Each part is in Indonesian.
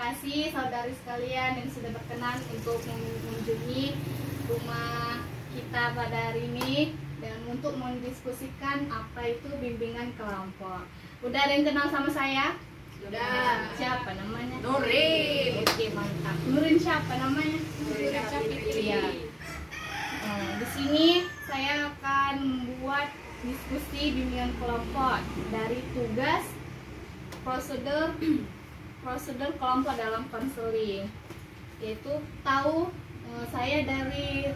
kasih saudari sekalian yang sudah berkenan untuk mengunjungi rumah kita pada hari ini dan untuk mendiskusikan apa itu bimbingan kelompok. Udah ada yang kenal sama saya? Sudah. Siapa namanya? Nurin. Oke, mantap. Nurin siapa namanya? Nurin Capitri. Iya. Di sini saya akan membuat diskusi bimbingan kelompok dari tugas prosedur kelompok dalam konseling, yaitu tahu saya dari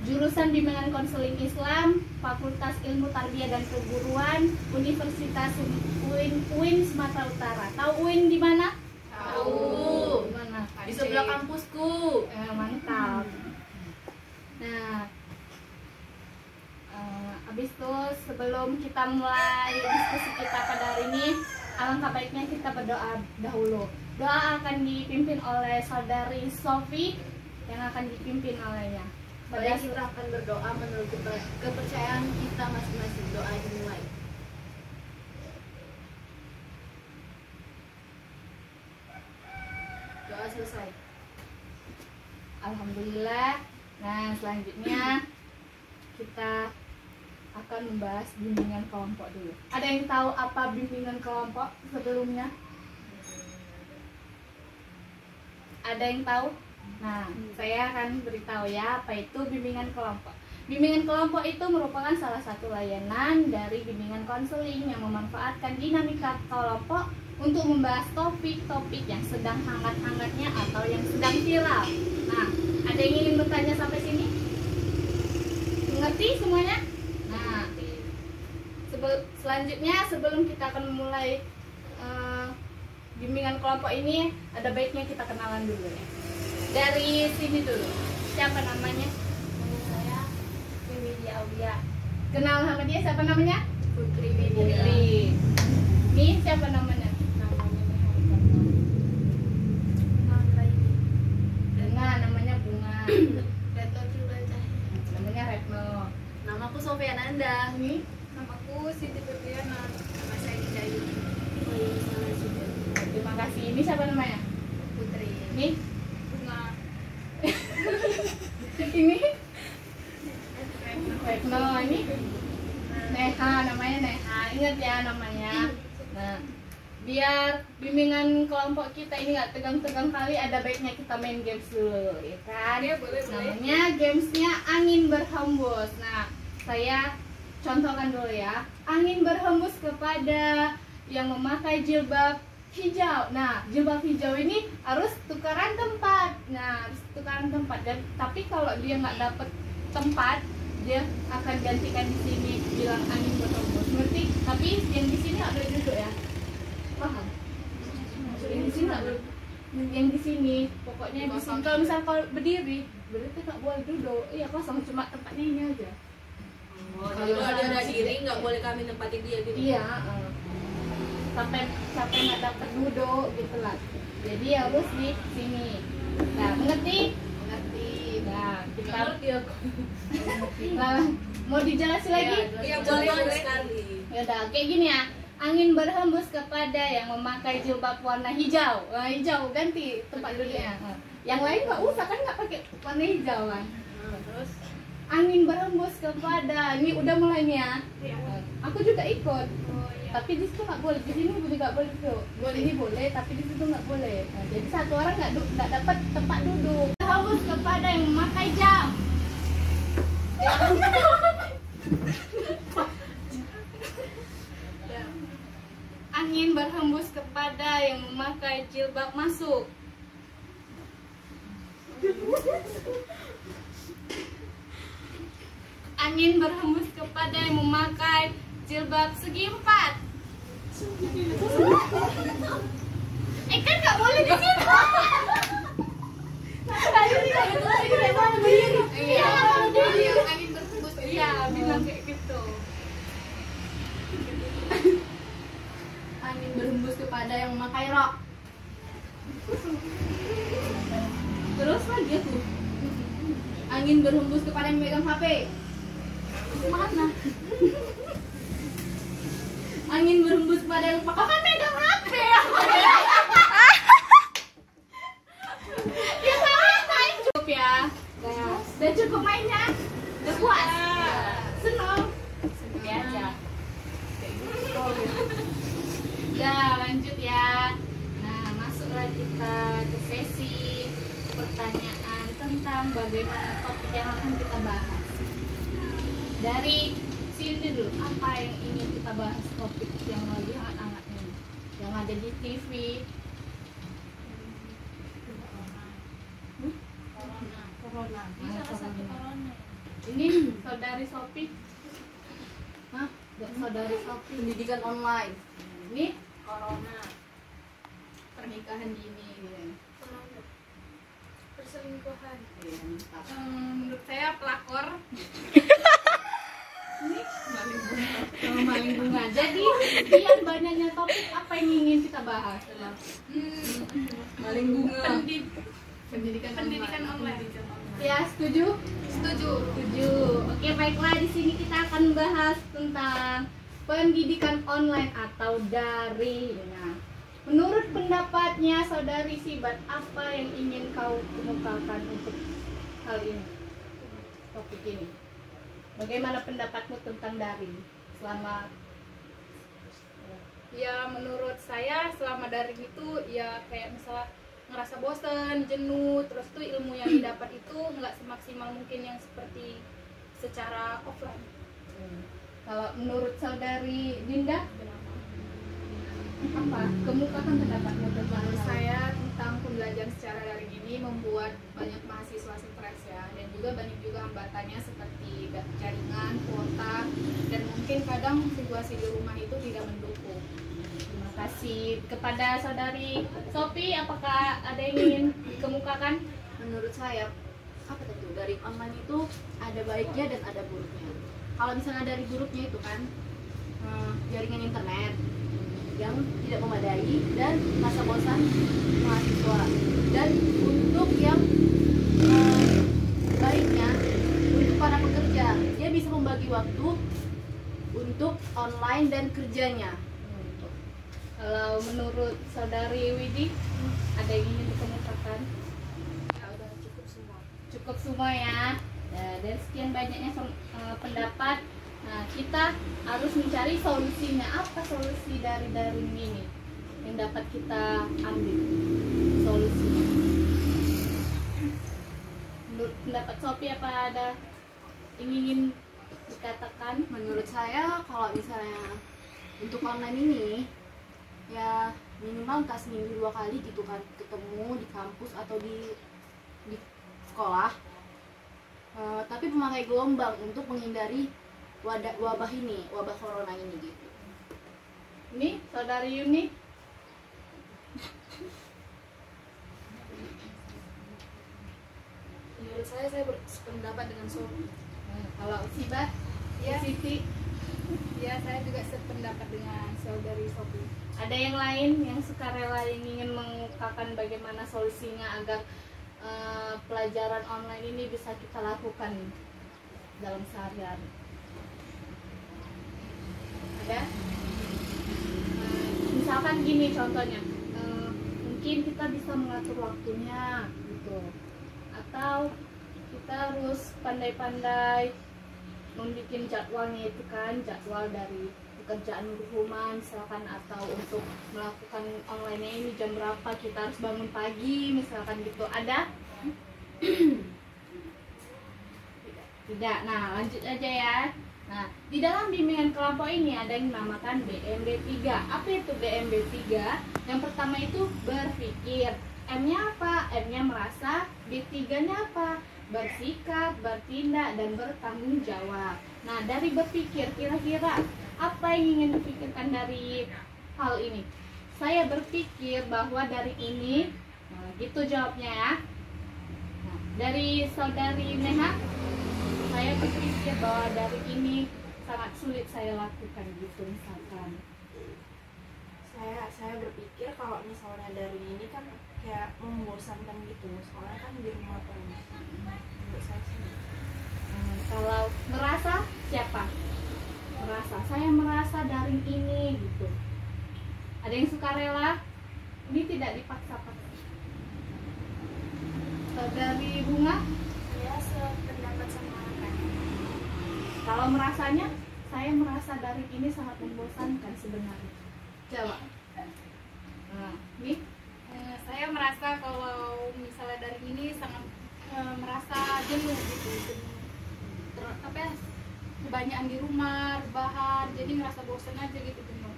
jurusan bimbingan konseling Islam Fakultas Ilmu Tarbiyah dan Keguruan Universitas UIN Sumatera Utara. Tahu UIN di mana? Tahu. Di mana? Di sebelah kampusku. Mantap. Nah, habis itu sebelum kita mulai diskusi kita pada hari ini, alangkah baiknya kita berdoa dahulu. Doa akan dipimpin oleh saudari Sofi yang akan dipimpin olehnya. Baik, kita akan berdoa menurut kepercayaan kita masing-masing. Doa dimulai. Doa selesai. Alhamdulillah. Nah, selanjutnya kita akan membahas bimbingan kelompok dulu. Ada yang tahu apa bimbingan kelompok sebelumnya? Ada yang tahu? Nah, saya akan beritahu ya apa itu bimbingan kelompok. Bimbingan kelompok itu merupakan salah satu layanan dari bimbingan konseling yang memanfaatkan dinamika kelompok untuk membahas topik-topik yang sedang hangat-hangatnya atau yang sedang viral. Nah, ada yang ingin bertanya sampai sini? Mengerti semuanya? Nah, selanjutnya sebelum kita akan memulai bimbingan kelompok ini, ada baiknya kita kenalan dulu ya. Dari sini dulu. Siapa namanya? Nama saya Widya Aulia. Kenal sama dia siapa namanya? Putri Widya. Putri. Ini siapa namanya? Namanya Bunga, namanya Bunga. Retno Tribulan Cahaya. Namanya Retno. Namaku Sofia Nanda. Ini Namaku Siti Febriana. Nama saya Dinda Ayu. terima kasih. Ini siapa namanya? Putri. Ini Bunga. ini Retno. Ini Neha, namanya Neha. Ingat ya namanya. Nah, biar bimbingan kelompok kita ini nggak tegang-tegang kali, ada baiknya kita main games dulu, ya kan? Ya, boleh. Namanya gamesnya angin berhembus. Nah, saya contohkan dulu ya. Angin berhembus kepada yang memakai jilbab hijau. Nah, jilbab hijau ini harus tukaran tempat. Nah, harus tukaran tempat. Dan tapi kalau dia nggak dapet tempat, dia akan gantikan di sini, bilang angin berhembus. Ngerti? Tapi yang di sini nggak boleh duduk ya. Paham? Yang di sini nggak boleh. Yang di sini, pokoknya di sini. Kalau misal kalau berdiri, berarti nggak boleh duduk. Iya, kosong, cuma tempatnya ini aja. Kalau ada diri nggak boleh kami nempatin dia gitu. Iya. Sampai nggak dapat duduk gitu lah. Jadi harus di sini. Nah, mengerti? Ngerti. Nah, kita Ngerti aku. nah, mau dijelasin lagi? Iya, boleh sekali. Ya udah, kayak gini ya. Angin berhembus kepada yang memakai jilbab warna hijau. Nah, hijau ganti tempat duduknya. Yang lain nggak usah kan, nggak pakai warna hijau kan. Terus Angin berhembus kepada, ini udah mulai nih ya. Iya. Aku juga ikut. Oh, iya. Tapi di situ nggak boleh, di sini juga nggak boleh duduk. Boleh ini boleh, tapi di situ nggak boleh. Nah, jadi satu orang nggak dapat tempat duduk. Berhembus kepada yang memakai jam. Angin berhembus kepada yang memakai jilbab masuk. Angin berhembus kepada yang memakai jilbab segi empat. Kan nggak boleh di sini. Iya, angin berhembus. Iya, bilang kayak gitu. Angin berhembus kepada yang memakai rok. Terus lagi tuh. Angin berhembus kepada yang memegang HP. Mana? Angin berhembus kepada yang pakai. Kan megang HP. tentang bagaimana topik yang akan kita bahas. Dari sini dulu, apa yang ingin kita bahas, topik yang lagi hangat-hangat ini, yang ada di TV? Corona. Ini saudari Sophie. Hah? Saudari Sophie. Pendidikan online. Ini corona. Pernikahan dini gitu. Perselingkuhan. Iya, mantap. Menurut saya pelakor. Ini maling bunga. Jadi sekian banyaknya topik, apa yang ingin kita bahas? Maling bunga. Pendidikan online. Ya, setuju? Setuju. Setuju. Oke, baiklah, di sini kita akan bahas tentang pendidikan online atau daring. Nah, menurut pendapatnya saudari Sibat, apa yang ingin kau kemukakan untuk hal ini? Topik ini. Bagaimana pendapatmu tentang daring selama Ya menurut saya selama daring itu ya kayak misalnya ngerasa bosen, jenuh, terus tuh ilmu yang didapat itu nggak semaksimal mungkin yang seperti secara offline. kalau menurut saudari Dinda, apa kemukakan pendapatmu tentang Menurut hal ini? saya tentang pembelajaran secara daring ini membuat banyak mahasiswa stres ya, dan juga banyak juga hambatannya seperti jaringan, kuota, dan mungkin kadang situasi di rumah itu tidak mendukung. Terima kasih kepada saudari Sophie. Apakah ada yang ingin dikemukakan? Menurut saya apa tentu daring online itu ada baiknya dan ada buruknya. Kalau misalnya dari buruknya itu kan jaringan internet yang tidak memadai dan masa bosan mahasiswa. Dan untuk yang baiknya untuk para pekerja, dia bisa membagi waktu untuk online dan kerjanya. Kalau menurut saudari Widi, ada yang ingin dikemukakan? Ya udah cukup semua. Cukup semua ya. Dan sekian banyaknya pendapat. Nah, kita harus mencari solusinya. Apa solusi dari daring ini yang dapat kita ambil solusinya? Menurut pendapat Sophie, apa ada yang ingin dikatakan? Menurut saya kalau misalnya untuk online ini ya minimal kas seminggu 2 kali gitu kan, ketemu di kampus atau di sekolah. Tapi memakai gelombang untuk menghindari wabah ini, wabah corona ini gitu. Ini saudari Yuni. Menurut saya berpendapat dengan Sophie. Kalau Sibat, Ya. Siti, Ya saya juga sependapat dengan saudari Sophie. ada yang lain yang sukarela yang ingin mengungkapkan bagaimana solusinya agar pelajaran online ini bisa kita lakukan dalam sehari-hari? Ada? Misalkan gini contohnya, mungkin kita bisa mengatur waktunya gitu, atau kita harus pandai-pandai membuat jadwalnya itu kan, jadwal dari pekerjaan rumah misalkan, atau untuk melakukan online ini jam berapa kita harus bangun pagi misalkan gitu. Ada? Tidak. Nah, lanjut aja ya. Nah, di dalam bimbingan kelompok ini ada yang dinamakan BMB3. Apa itu BMB3? Yang pertama itu berpikir. M-nya apa? M-nya merasa. B3-nya apa? Bersikap, bertindak, dan bertanggung jawab. Nah, dari berpikir, kira-kira apa yang ingin dipikirkan dari hal ini? Saya berpikir bahwa dari ini, nah, gitu jawabnya ya. Nah, dari saudari Neha, saya berpikir bahwa dari ini sangat sulit saya lakukan gitu misalkan. Saya berpikir kalau misalnya dari ini kan kayak membosankan gitu, soalnya kan di rumah terus. Menurut saya sih. Kalau merasa siapa? Saya merasa daring ini gitu. Ada yang sukarela? Ini tidak dipaksa-paksa. Saudari Bunga, Ya sependapat sama kan. kalau merasanya, saya merasa daring ini sangat membosankan sebenarnya. Jawab. Nah, ini Saya merasa kalau misalnya dari ini sangat merasa jenuh gitu, apa ya, kebanyakan di rumah, rebahan, jadi ngerasa bosan aja gitu, jenuh.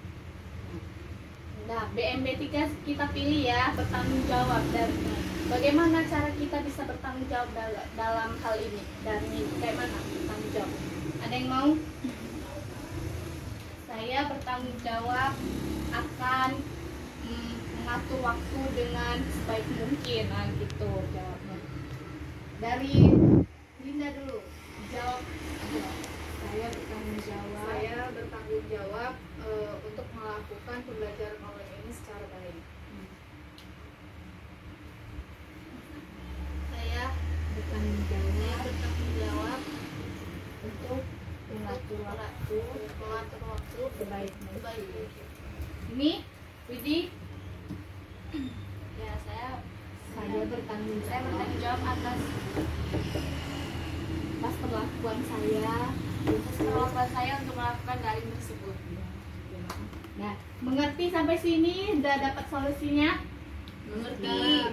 Nah, BMB3 kita pilih ya, bertanggung jawab. Dan bagaimana cara kita bisa bertanggung jawab dalam hal ini? Dari kayak mana bertanggung jawab? Ada yang mau? Saya bertanggung jawab akan mengatur waktu dengan sebaik mungkin. Nah, gitu jawabnya. Dari Linda dulu, jawab. Saya bertanggung jawab. Saya bertanggung jawab untuk melakukan pembelajaran online ini secara baik. Saya Bertanggung jawab bertanggung jawab untuk mengatur waktu sebaik mungkin. Ini Widi, ya saya bertanggung jawab atas perlakuan saya untuk melakukan daring tersebut. nah mengerti sampai sini? Udah dapat solusinya? Mengerti.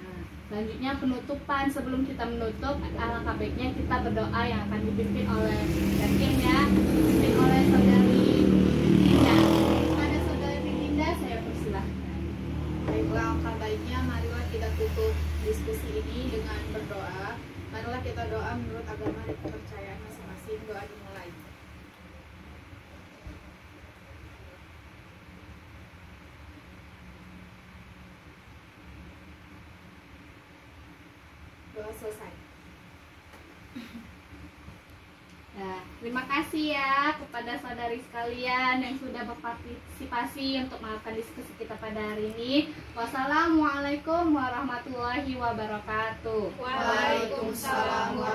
Nah, selanjutnya penutupan. Sebelum kita menutup, alangkah baiknya kita berdoa yang akan dipimpin oleh dipimpin oleh saudari Linda. Pada saudari Linda, saya persilahkan. Baiklah, alangkah baiknya marilah kita tutup diskusi ini dengan berdoa. Marilah kita doa menurut agama dan kepercayaan masing-masing. Doa dimulai. Doa selesai. Nah, terima kasih ya kepada saudari sekalian yang sudah berpartisipasi untuk melakukan diskusi kita pada hari ini. Wassalamualaikum warahmatullahi wabarakatuh. Waalaikumsalam warahmatullahi